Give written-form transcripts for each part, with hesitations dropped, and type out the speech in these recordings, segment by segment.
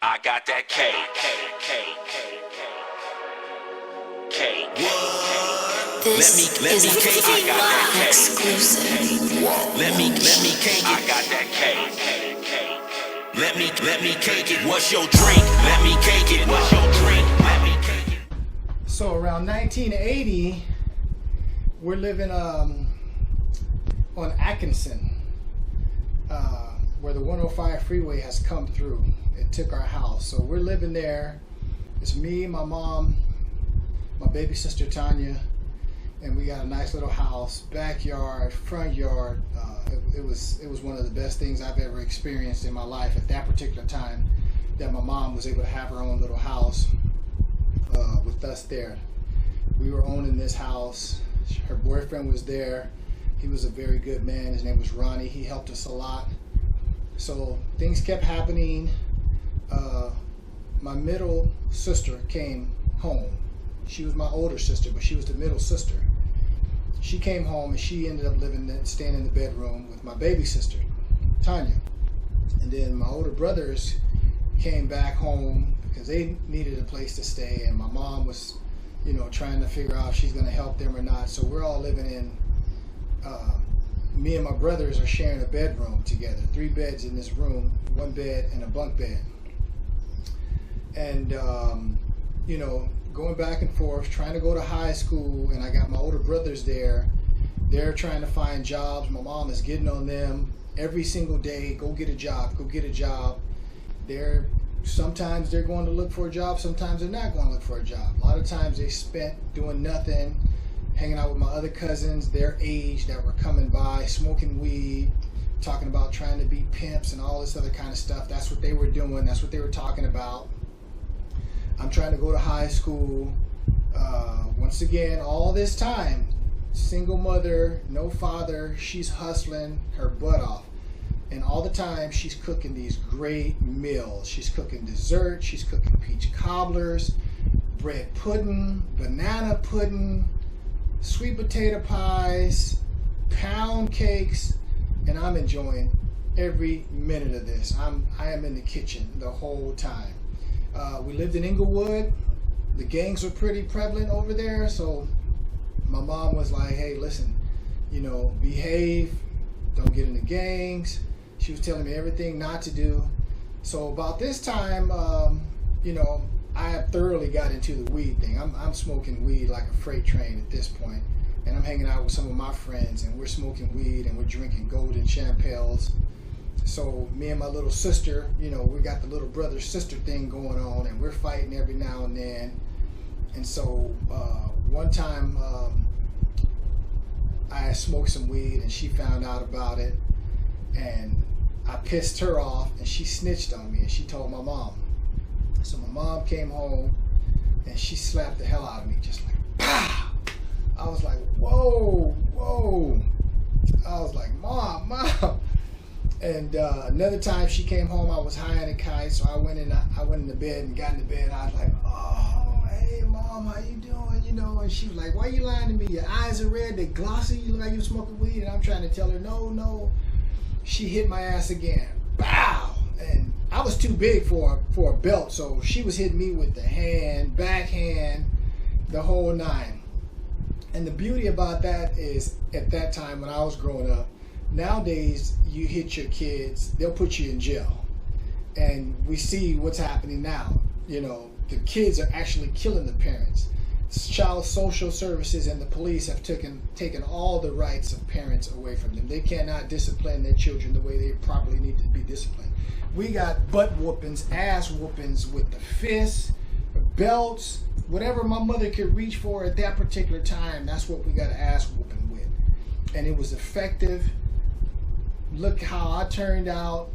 I got that cake. This is a Cakebuzz exclusive. Let me cake it. I got that cake. Let me cake it. What's your drink? Let me cake it. What's your drink? Let me cake it. So around 1980, we're living on Atkinson, where the 105 freeway has come through. It took our house. So we're living there. It's me, my mom, my baby sister Tanya, and we got a nice little house, backyard, front yard. It was one of the best things I've ever experienced in my life at that particular time, that my mom was able to have her own little house with us there. We were owning this house. Her boyfriend was there. He was a very good man. His name was Ronnie. He helped us a lot. So things kept happening. My middle sister came home. She was my older sister, but she was the middle sister. She came home and she ended up staying in the bedroom with my baby sister, Tanya. And then my older brothers came back home because they needed a place to stay, and my mom was, trying to figure out if she's going to help them or not. So we're all living in, me and my brothers are sharing a bedroom together, 3 beds in this room, 1 bed and a bunk bed. And, going back and forth, trying to go to high school, and I got my older brothers there. They're trying to find jobs. My mom is getting on them every single day. Go get a job, go get a job. Sometimes they're going to look for a job, sometimes they're not going to look for a job. A lot of times they spent doing nothing, hanging out with my other cousins their age that were coming by, smoking weed, talking about trying to be pimps and all this other kind of stuff. That's what they were doing. That's what they were talking about. I'm trying to go to high school. Once again, all this time, single mother, no father, she's hustling her butt off. And all the time, she's cooking these great meals. She's cooking dessert, she's cooking peach cobblers, bread pudding, banana pudding, sweet potato pies, pound cakes, and I'm enjoying every minute of this. I am in the kitchen the whole time. We lived in Inglewood. The gangs were pretty prevalent over there, so my mom was like, hey, listen, behave, don't get in the gangs. She was telling me everything not to do. So about this time, I thoroughly got into the weed thing. I'm smoking weed like a freight train at this point, and I'm hanging out with some of my friends, and we're smoking weed, and we're drinking golden champagnes. So me and my little sister, we got the little brother-sister thing going on, and we're fighting every now and then. And so one time I smoked some weed, and she found out about it, and I pissed her off, and she snitched on me, and she told my mom. So my mom came home, and she slapped the hell out of me, just like, pow! I was like, whoa. I was like, Mom. And another time she came home, I was high on a kite, so I went into bed and got in the bed. I was like, oh, hey, Mom, how you doing? And she was like, why you lying to me? Your eyes are red, they're glossy, you look like you're smoking weed. And I'm trying to tell her, no. She hit my ass again. Bow! And I was too big for a belt, so she was hitting me with the hand, backhand, the whole 9. And the beauty about that is, at that time when I was growing up, nowadays, you hit your kids, they'll put you in jail. And we see what's happening now. The kids are actually killing the parents. Child social services and the police have taken all the rights of parents away from them. They cannot discipline their children the way they probably need to be disciplined. We got butt whoopings, ass whoopings with the fists, belts, whatever my mother could reach for at that particular time, that's what we got an ass whooping with. And it was effective. Look how I turned out.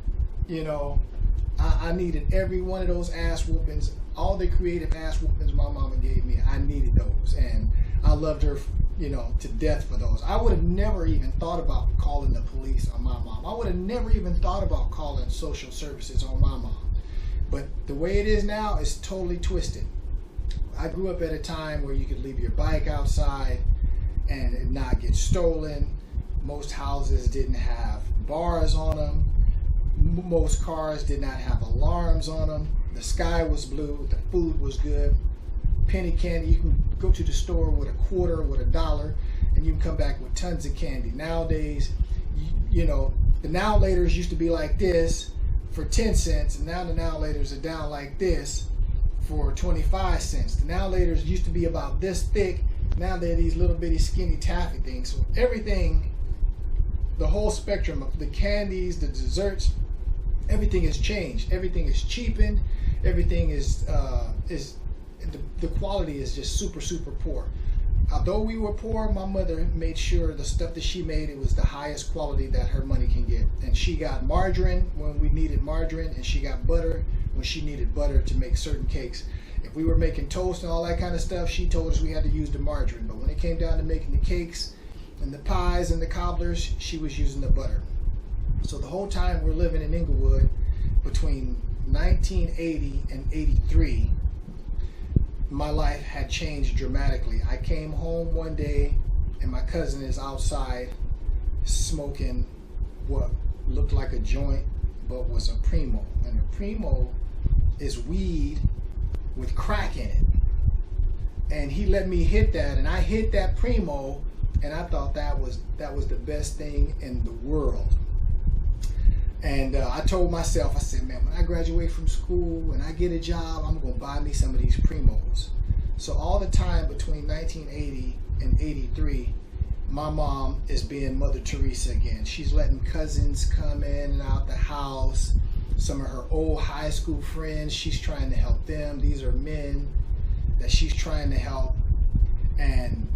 I needed every one of those ass whoopings, all the creative ass whoopings my mama gave me. I needed those, and I loved her, to death for those. I would have never even thought about calling the police on my mom. I would have never even thought about calling social services on my mom. But the way it is now is totally twisted. I grew up at a time where you could leave your bike outside and it not get stolen. Most houses didn't have bars on them. Most cars did not have alarms on them. The sky was blue. The food was good. Penny candy. You can go to the store with a quarter, with $1, and you can come back with tons of candy. Nowadays, you know, the now laters used to be like this for 10 cents, and now the now laters are down like this for 25 cents. The now laters used to be about this thick. Now they're these little bitty skinny taffy things. So everything, the whole spectrum of the candies, the desserts, everything has changed. Everything is cheapened. Everything is the quality is just super, super poor. Although we were poor, my mother made sure the stuff that she made, it was the highest quality that her money can get. And she got margarine when we needed margarine, and she got butter when she needed butter to make certain cakes. If we were making toast and all that kind of stuff, she told us we had to use the margarine. But when it came down to making the cakes and the pies and the cobblers, she was using the butter. So the whole time we're living in Inglewood, between 1980 and 83, my life had changed dramatically. I came home one day and my cousin is outside smoking what looked like a joint but was a Primo. And a Primo is weed with crack in it. And he let me hit that, and I hit that Primo, and I thought that was the best thing in the world. And I told myself, I said, man, when I graduate from school and I get a job, I'm going to buy me some of these Primos. So all the time between 1980 and 83, my mom is being Mother Teresa again. She's letting cousins come in and out the house. Some of her old high school friends, she's trying to help them. These are men that she's trying to help. And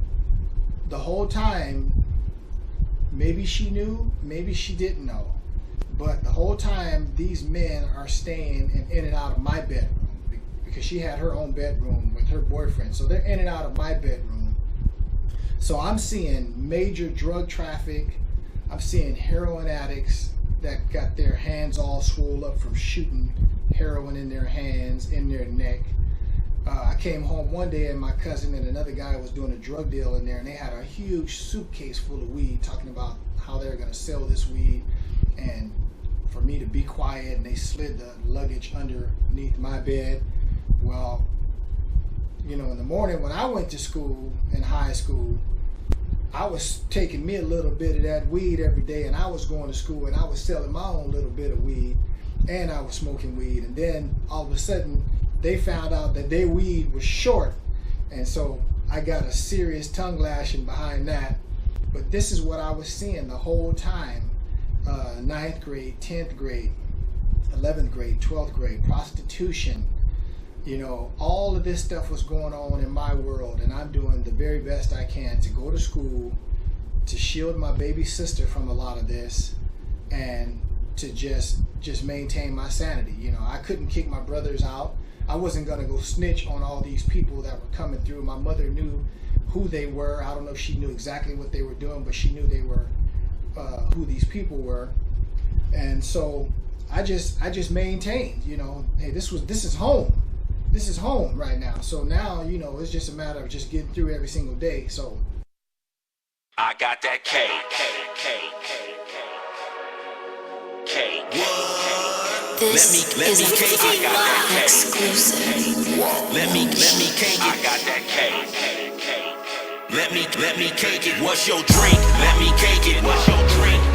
the whole time, maybe she knew, maybe she didn't know. But the whole time, these men are staying in and out of my bedroom because she had her own bedroom with her boyfriend. So they're in and out of my bedroom. So I'm seeing major drug traffic. I'm seeing heroin addicts that got their hands all swole up from shooting heroin in their hands, in their neck. I came home one day and my cousin and another guy was doing a drug deal in there, and they had a huge suitcase full of weed, talking about how they were going to sell this weed. And for me to be quiet, and they slid the luggage underneath my bed. Well, you know, in the morning when I went to school in high school, I was taking me a little bit of that weed every day, and I was going to school and I was selling my own little bit of weed, and I was smoking weed. And then all of a sudden they found out that their weed was short, and so I got a serious tongue lashing behind that. But this is what I was seeing the whole time. 9th grade, 10th grade, 11th grade, 12th grade, prostitution, you know, all of this stuff was going on in my world, and I'm doing the very best I can to go to school, to shield my baby sister from a lot of this, and to just maintain my sanity. You know, I couldn't kick my brothers out. I wasn't gonna go snitch on all these people that were coming through. My mother knew who they were. I don't know if she knew exactly what they were doing, but she knew they were who these people were. And so I just maintained, you know, hey, this is home. This is home right now. So now, you know, it's just a matter of just getting through every single day. So I got that K. This let is me a cake it. I got that K. exclusive. Let me cake it. I got that K. Let me cake it. What's your drink? Let me cake it. What's your drink?